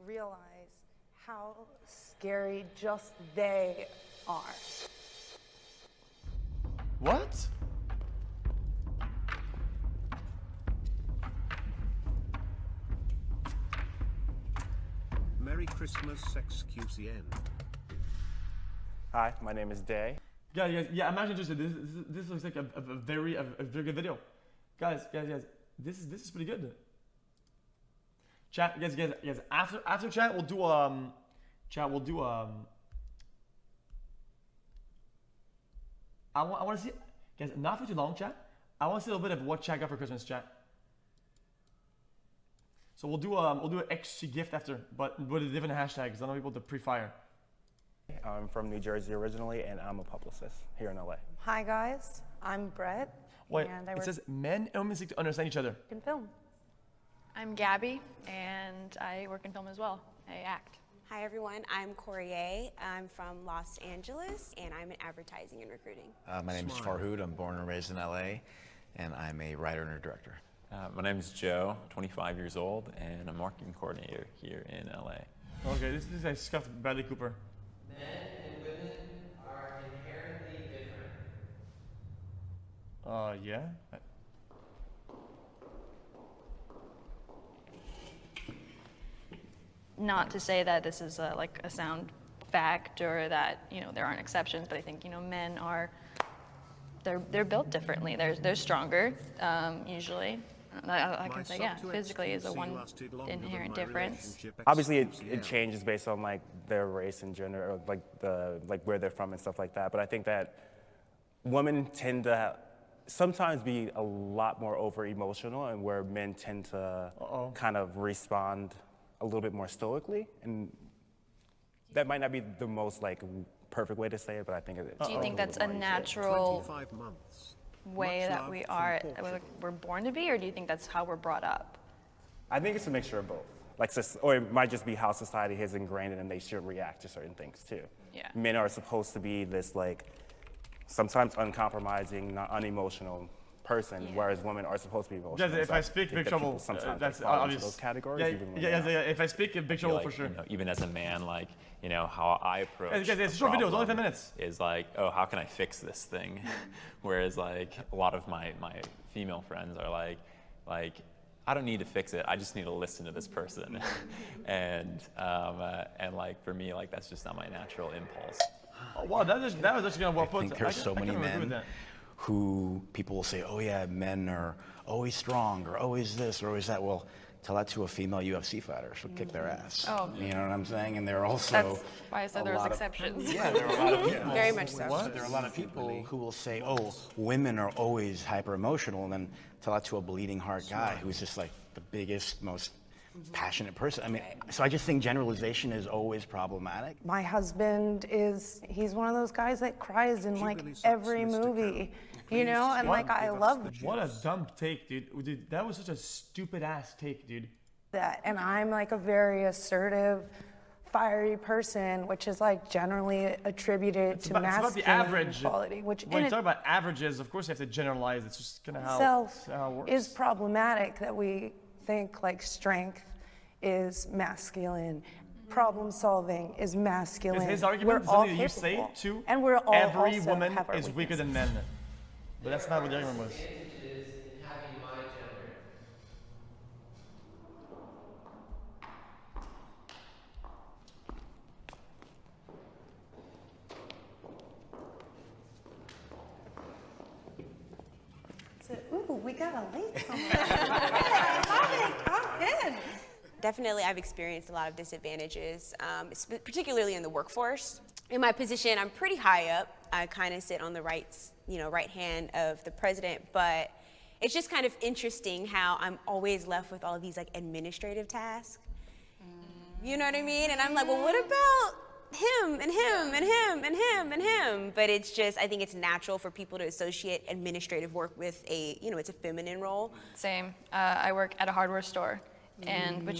realize how scary just they are. What? Merry Christmas, xQcn. Hi, my name is Day. Guys, yeah, I'm actually interested. This looks like a very good video. Guys, this is pretty good. Chat, guys. After chat, we'll do I want to see, guys. Not for too long, chat. I want to see a little bit of what chat got for Christmas, chat. So we'll do an xQc gift after, but with a different hashtag because I don't know people to pre-fire. I'm from New Jersey originally, and I'm a publicist here in LA. Hi guys, I'm Brett, Wait, and I it work says men and women seek to understand each other. in film. I'm Gabby, and I work in film as well. I act. Hi everyone, I'm Corey. I'm from Los Angeles, and I'm in advertising and recruiting. My name is Farhood. I'm born and raised in LA, and I'm a writer and a director. My name is Joe, 25 years old, and I'm marketing coordinator here in LA. Okay, this is a scuffed Bradley Cooper. Men and women are inherently different. Yeah. Not to say that this is like a sound fact or that there aren't exceptions, but I think men are they're built differently. They're stronger usually. I can say physically is a one inherent difference. Obviously, it changes based on like their race and gender, or like where they're from and stuff like that. But I think that women tend to sometimes be a lot more over emotional, and where men tend to kind of respond a little bit more stoically, and that might not be the most like perfect way to say it, but I think it is. Do you think that's a natural way that we're born to be, or do you think that's how we're brought up? I think it's a mixture of both. Or it might just be how society has ingrained it, and they should react to certain things too. Yeah. Men are supposed to be this like sometimes uncompromising, not unemotional person, whereas women are supposed to be emotional. Yes, if I speak Big Trouble, that's obvious. Those categories. Yeah. If I speak Big Trouble, for sure. Even as a man, how I approach. Guys, it's a short video. It's only 10 minutes. Is like, oh, how can I fix this thing? Whereas a lot of my female friends are like, I don't need to fix it. I just need to listen to this person, and for me, that's just not my natural impulse. Oh, wow, that was actually gonna well put. I think there's so many men who people will say, oh yeah, men are always strong, or always this, or always that. Well, tell that to a female UFC fighter, she'll kick their ass. Oh. You know what I'm saying? And there are also That's why I said there's exceptions. Yeah, there are a lot of people. Very much so. But there are a lot of people who will say, oh, women are always hyper emotional, and then tell that to a bleeding heart guy who's just like the biggest, most passionate person. I mean, so I just think generalization is always problematic. My husband he's one of those guys that cries in every movie, and I love What a dumb take, dude. Dude, that was such a stupid ass take, dude. that. And I'm a very assertive, fiery person, which is generally attributed to masculine quality. Which when you talk about averages, of course you have to generalize. It's just kind of how it works. Is problematic that we think strength is masculine, problem solving is masculine. Is his argument something that you say too? And we're all every also woman have our is weaker than men, but that's not what the argument was. Ooh, we got a late come in. Definitely, I've experienced a lot of disadvantages, particularly in the workforce. In my position, I'm pretty high up. I kind of sit on the right hand of the president, but it's just kind of interesting how I'm always left with all of these administrative tasks. You know what I mean? And I'm like, well, what about him and him and him and him and him? But it's just, I think it's natural for people to associate administrative work with it's a feminine role. Same. I work at a hardware store, and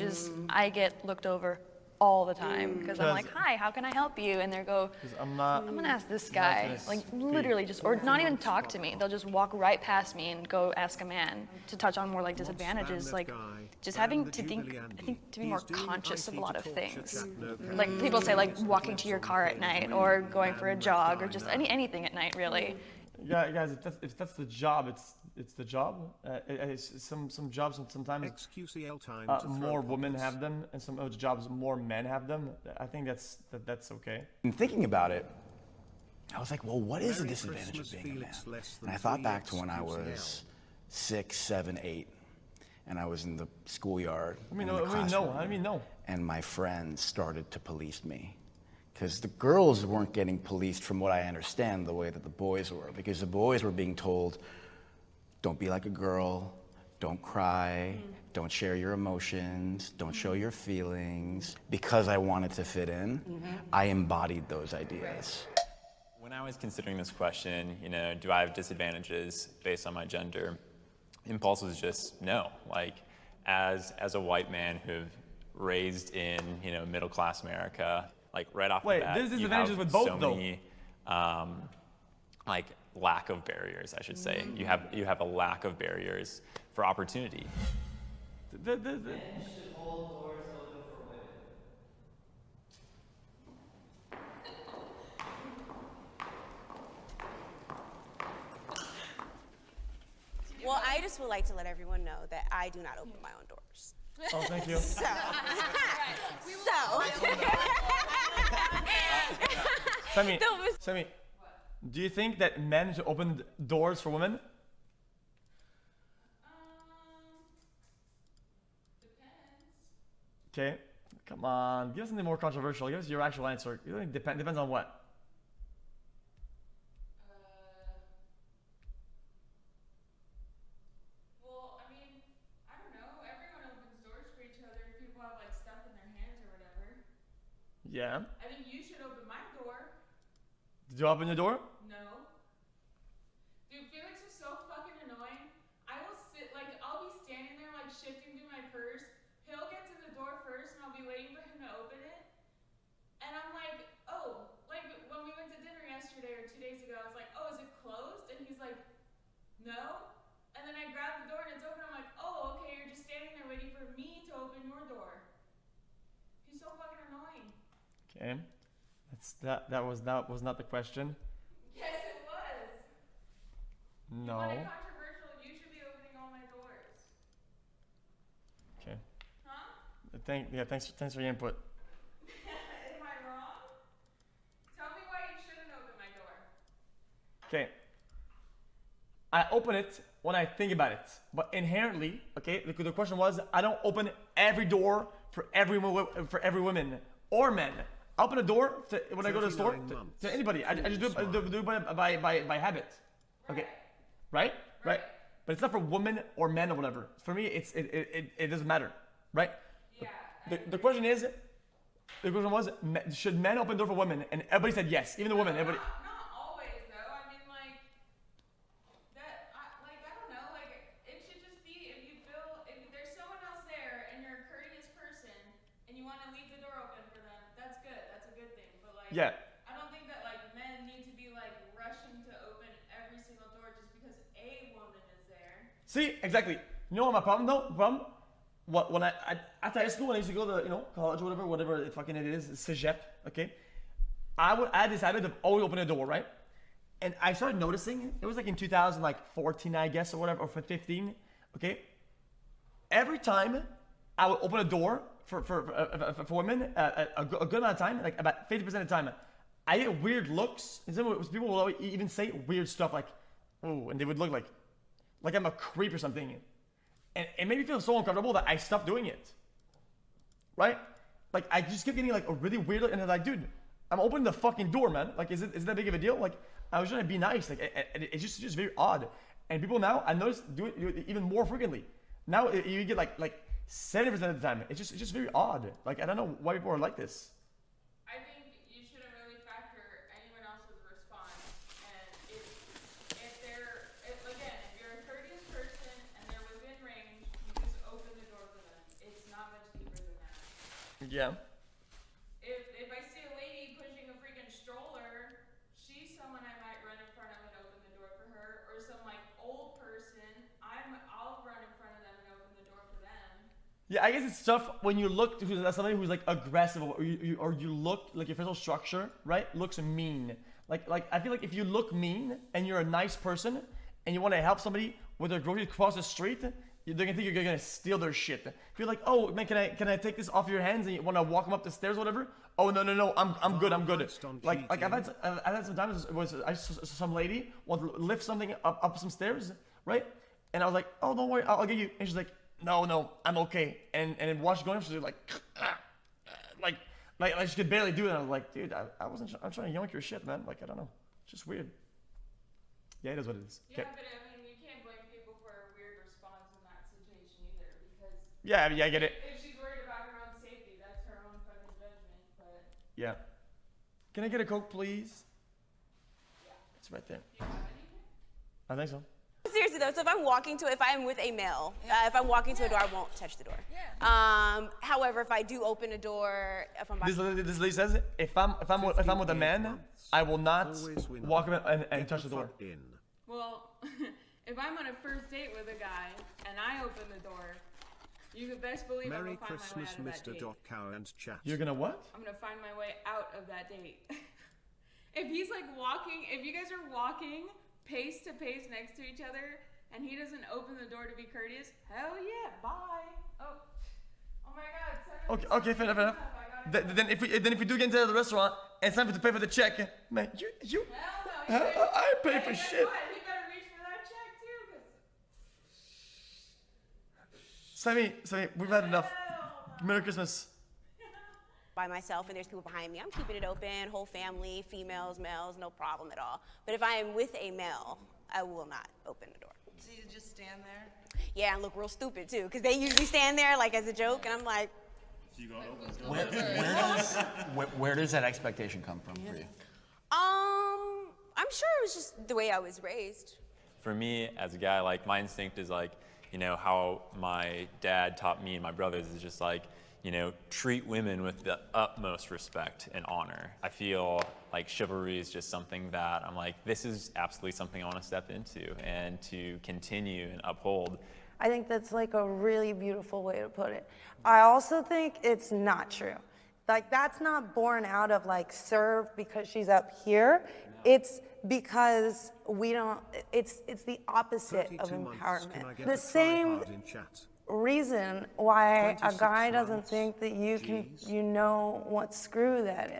I get looked over all the time because I'm like, hi, how can I help you? And they go, I'm gonna ask this guy, like literally just, or not even talk to me. They'll just walk right past me and go ask a man. To touch on more like disadvantages, like just having to think, I think to be more conscious of a lot of things. Like people say like walking to your car at night or going for a jog or just anything at night really. Yeah, guys, if that's the job, it's the job. Some jobs sometimes xQcl time to more throw women comments. have them, and some other jobs more men have them. I think that's okay. And thinking about it, I was like, well, what is the Merry disadvantage Christmas, of being a man? Felix, less than And I thought 3 back to when I xQcl. was 6, 7, 8, and I was in the schoolyard. I mean, in the no. classroom, I mean, no. And my friends started to police me. Because the girls weren't getting policed from what I understand the way that the boys were. Because the boys were being told, don't be like a girl, don't cry, don't share your emotions, don't show your feelings. Because I wanted to fit in, I embodied those ideas. When I was considering this question, you know, do I have disadvantages based on my gender? Impulse was just no. Like, as a white man who've raised in, you know, middle class America, like right off Wait, the bat, there's you disadvantages have with both, so though. many, like lack of barriers, I should say. You have a lack of barriers for opportunity. The- Men should hold doors open for women. Well, I just would like to let everyone know that I do not open my own doors. Oh, thank you. So, Sammy, do you think that men should open doors for women? Okay, come on, give us something more controversial. Give us your actual answer. It really depends on what. Well, I mean, I don't know. Everyone opens doors for each other if people have like stuff in their hands or whatever. Yeah. I think you should open my door. Did you open your door? No. Dude, Felix is so fucking annoying. I will I'll be standing there like shifting through my purse. He'll get to the door first and I'll be waiting for him to open it. And I'm like, oh, like when we went to dinner yesterday or 2 days ago, I was like, oh, is it closed? And he's like, no. And then I grab the door and it's open. I'm like, oh, okay, you're just standing there waiting for me to open your door. He's so fucking annoying. Okay, that was not the question. Yes, it was. No. When it's controversial, you should be opening all my doors. Okay. Huh? Thanks for your input. Am I wrong? Tell me why you shouldn't open my door. Okay. I open it when I think about it, but inherently, okay. The question was, I don't open every door for every woman or men. I open a door when I go to the store to anybody. I just do it by habit. Okay, right? But it's not for women or men or whatever. For me, it doesn't matter, right? Yeah. The question is, the question was, should men open the door for women? And everybody said yes, even the women. Everybody. Not always though. I mean, like that. I don't know. Like it should just be if you feel if there's someone else there and you're a courteous person and you want to leave the door open for them. That's good. That's a good thing. But like, Yeah. I don't think that like men need to be like rushing to open every single door just because a woman is there. See, exactly. You know what my problem though? When I after high school, when I used to go to college or whatever fucking it is, cégep, okay. I had this habit of always opening the door, right? And I started noticing it was like in 2014, I guess, or whatever, or for 15, okay. Every time I would open a door for women, a good amount of time, like about 50% of the time, I get weird looks. And some people will always even say weird stuff like, "Oh," and they would look like I'm a creep or something. And it made me feel so uncomfortable that I stopped doing it. Right? Like, I just kept getting like a really weird look, and I'm like, dude, I'm opening the fucking door, man. Like, is it that big of a deal? Like, I was trying to be nice. Like, it's just very odd. And people now, I noticed, do it even more frequently. Now you get like 70% of the time. It's just very odd. Like, I don't know why people are like this. I think you shouldn't really factor anyone else's response. And if you're a courteous person and they're within range, you just open the door for them. It's not much deeper than that. Yeah. Yeah, I guess it's tough when you look to somebody who's like aggressive, or you look like your facial structure, right, looks mean. Like I feel like if you look mean and you're a nice person and you want to help somebody with their groceries across the street, they're gonna think you're gonna steal their shit. If you're like, oh man, can I take this off your hands and you want to walk them up the stairs or whatever? Oh no, I'm good. Like I've had some times I saw some lady want to lift something up some stairs, right? And I was like, oh, don't worry, I'll get you. And she's like, no, I'm okay. And then while she's going up, she's like she could barely do it. And I was like, dude, I'm trying to yank your shit, man. Like, I don't know. It's just weird. Yeah, it is what it is. Yeah, but I mean, you can't blame people for a weird response in that situation either, because. Yeah, I get it. If she's worried about her own safety, that's her own fucking judgment, but. Yeah. Can I get a Coke, please? Yeah. It's right there. Do you have anything? I think so. Seriously though, so if I'm with a male, if I'm walking to a door, I won't touch the door. However, if I do open a door, if I'm This lady says, if I'm with a man, I will not walk him and touch the door. Well, if I'm on a first date with a guy and I open the door, you could best believe I'm Merry gonna find my way Christmas, out of that Mr. date. Dot Cow and Chat. You're gonna what? I'm gonna find my way out of that date. If he's like walking, if you guys are walking pace to pace next to each other and he doesn't open the door to be courteous, hell yeah, bye. Oh my God. Okay, fair enough. Then if we do get into the restaurant and it's time to pay for the check, man, you. Hell no. I pay for Guess shit. what? He better reach for that check too, 'cause Sammy, we've had enough. Merry Christmas. by myself and there's people behind me, I'm keeping it open, whole family, females, males, no problem at all. But if I am with a male, I will not open the door. So you just stand there? Yeah, and look real stupid too, because they usually stand there like as a joke, and I'm like, Where does that expectation come from for you? I'm sure it was just the way I was raised. For me, as a guy, like my instinct is like, how my dad taught me and my brothers is just like, treat women with the utmost respect and honor. I feel like chivalry is just something that I'm like, this is absolutely something I want to step into and to continue and uphold. I think that's like a really beautiful way to put it. I also think it's not true. Like that's not born out of like serve because she's up here. It's because we don't, it's the opposite of empowerment. The same reason why a guy doesn't think that you know what screw that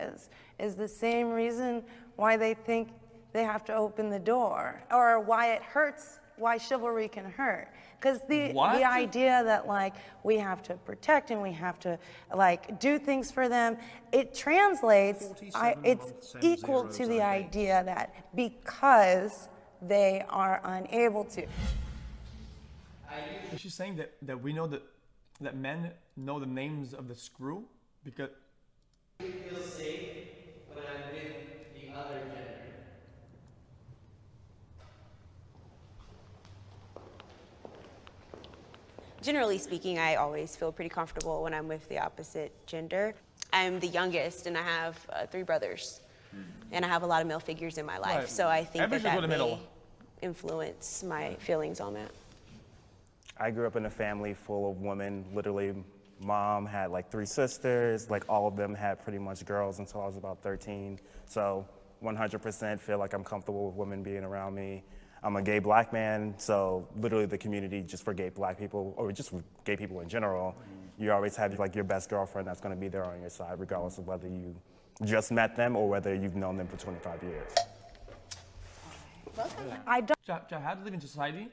is the same reason why they think they have to open the door, or why it hurts, why chivalry can hurt. Because the idea that like we have to protect and we have to like do things for them, it translates, it's equal to the idea that because they are unable to. She's saying that we know that men know the names of the screw because. I feel safe when I'm with the other gender. Generally speaking, I always feel pretty comfortable when I'm with the opposite gender. I'm the youngest, and I have 3 brothers, and I have a lot of male figures in my life. Right. So I think that may may influence my feelings on that. I grew up in a family full of women. Literally, mom had like 3 sisters. Like all of them had pretty much girls until I was about 13. So 100% feel like I'm comfortable with women being around me. I'm a gay black man, so literally the community just for gay black people, or just for gay people in general, you always have like your best girlfriend that's gonna be there on your side, regardless of whether you just met them or whether you've known them for 25 years. I don't. How to live in society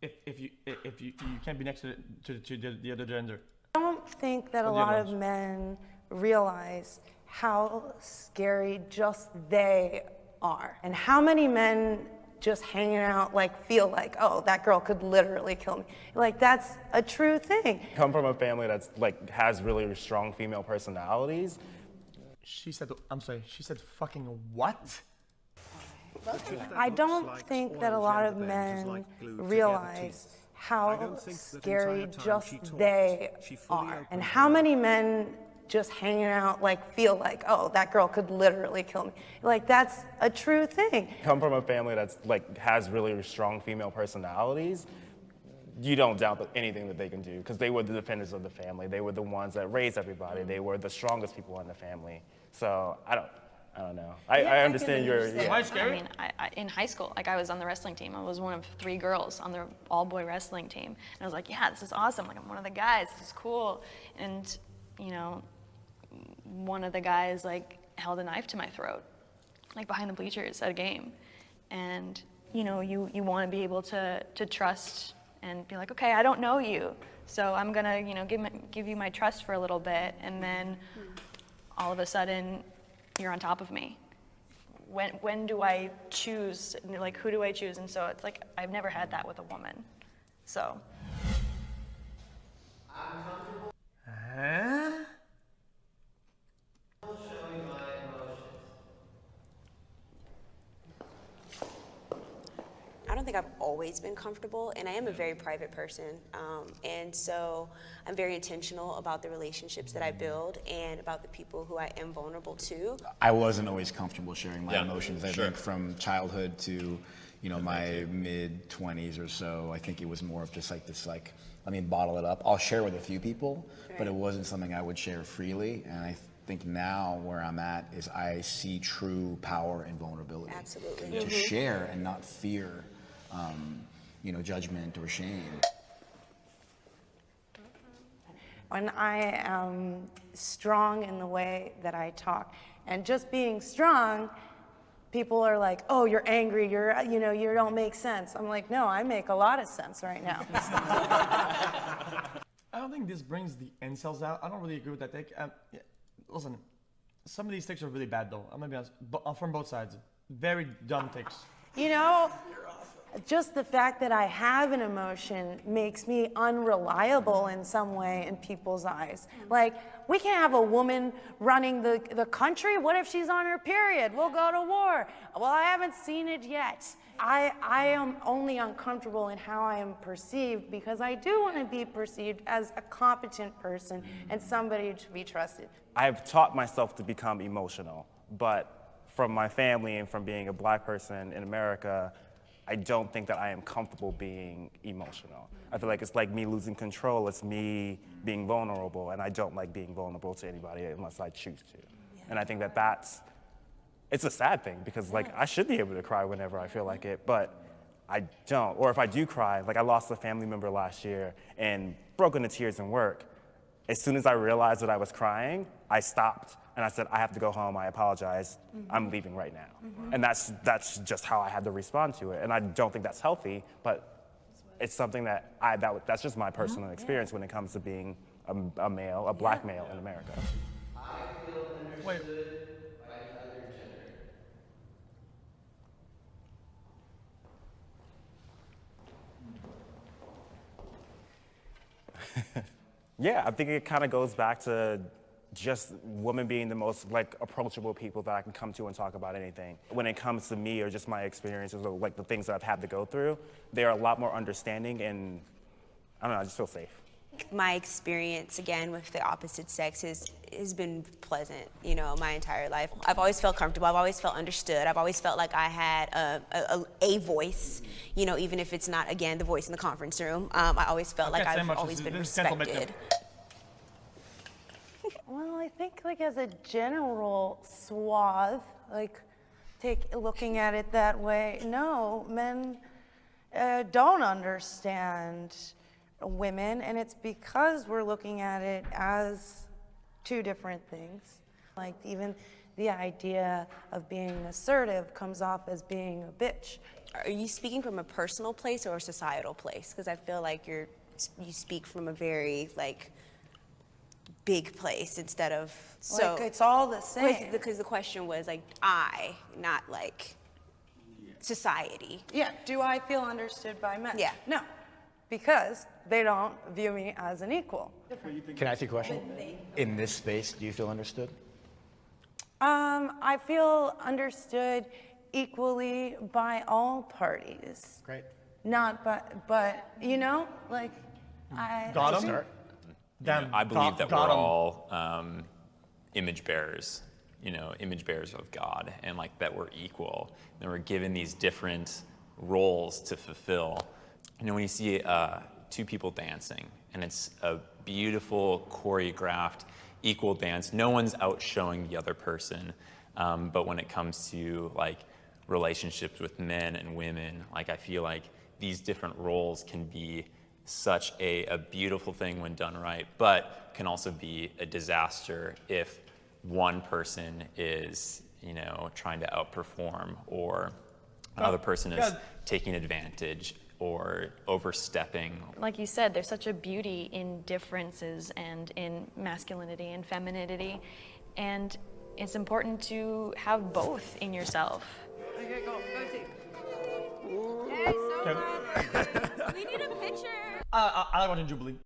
if you can't be next to the other gender? I don't think that a lot of men realize how scary just they are, and how many men just hanging out like feel like, oh, that girl could literally kill me. Like that's a true thing. Come from a family that's like has really strong female personalities. She said, I'm sorry, she said fucking what? I don't think that a lot of men realize how scary just they are, and how many men just hanging out like feel like, oh, that girl could literally kill me. Like that's a true thing. Come from a family that's like has really strong female personalities. you don't doubt anything that they can do, because they were the defenders of the family. They were the ones that raised everybody. They were the strongest people in the family. So I don't know. I understand your. Am I scary? I mean, in high school, like I was on the wrestling team. I was one of 3 girls on the all-boy wrestling team. And I was like, yeah, this is awesome. Like I'm one of the guys. This is cool. And, you know, one of the guys like held a knife to my throat, like behind the bleachers at a game. And, you know, you want to be able to trust and be like, okay, I don't know you, so I'm gonna, you know, give you my trust for a little bit, and then all of a sudden, you're on top of me. When do I choose? Like, who do I choose? And so it's like I've never had that with a woman, so. I'm comfortable Huh? showing my emotions. I don't think I've always been comfortable, and I am a very private person. And so I'm very intentional about the relationships that I build and about the people who I am vulnerable to. I wasn't always comfortable sharing my Yeah, emotions. I sure. think from childhood to, my mid-20s or so, I think it was more of just like this, like, let me bottle it up. I'll share with a few people, but it wasn't something I would share freely. And I think now where I'm at is I see true power in vulnerability. Absolutely. To share and not fear, judgment or shame. When I am strong in the way that I talk, and just being strong, people are like, oh, you're angry, you don't make sense. I'm like, no, I make a lot of sense right now. I don't think this brings the incels out. I don't really agree with that take. Listen, some of these takes are really bad though. I'm gonna be honest, from both sides. Very dumb takes. Just the fact that I have an emotion makes me unreliable in some way in people's eyes. Like, we can't have a woman running the country. What if she's on her period? We'll go to war. Well, I haven't seen it yet. I am only uncomfortable in how I am perceived because I do want to be perceived as a competent person and somebody to be trusted. I've taught myself to become emotional, but from my family and from being a black person in America, I don't think that I am comfortable being emotional. I feel like it's like me losing control. It's me being vulnerable, and I don't like being vulnerable to anybody unless I choose to. And I think that it's a sad thing because like I should be able to cry whenever I feel like it, but I don't. Or if I do cry, like I lost a family member last year and broke into tears in work. As soon as I realized that I was crying, I stopped and I said, I have to go home, I apologize, I'm leaving right now. And that's just how I had to respond to it. And I don't think that's healthy, but it's something that that's just my personal experience when it comes to being a male, a black male in America. I feel understood by the other gender. Yeah, I think it kind of goes back to just women being the most like approachable people that I can come to and talk about anything. When it comes to me or just my experiences or like the things that I've had to go through, they're a lot more understanding and I don't know, I just feel safe. My experience, again, with the opposite sex has been pleasant, my entire life. I've always felt comfortable. I've always felt understood. I've always felt like I had a voice, even if it's not, again, the voice in the conference room. I always felt like I've always been respected. Well, I think like as a general swath, like looking at it that way, no, men don't understand women, and it's because we're looking at it as two different things. Like even the idea of being assertive comes off as being a bitch. Are you speaking from a personal place or a societal place? Because I feel like you speak from a very big place instead of so. Like it's all the same. Because the question was I, not society. Yeah. Do I feel understood by men? Yeah. No, because they don't view me as an equal. Can I ask you a question? In this space, do you feel understood? I feel understood equally by all parties. Great. Not but I. Got him? Damn, I believe that we're got 'em. all image bearers, image bearers of God, and that we're equal, and we're given these different roles to fulfill. When you see two people dancing, and it's a beautiful, choreographed, equal dance. No one's outshowing the other person. But when it comes to like relationships with men and women, like I feel like these different roles can be such a beautiful thing when done right, but can also be a disaster if one person is, you know, trying to outperform, or another person is taking advantage or overstepping. Like you said, there's such a beauty in differences and in masculinity and femininity, and it's important to have both in yourself. Okay, go team. Hey, so glad. We need a picture. I like watching Jubilee.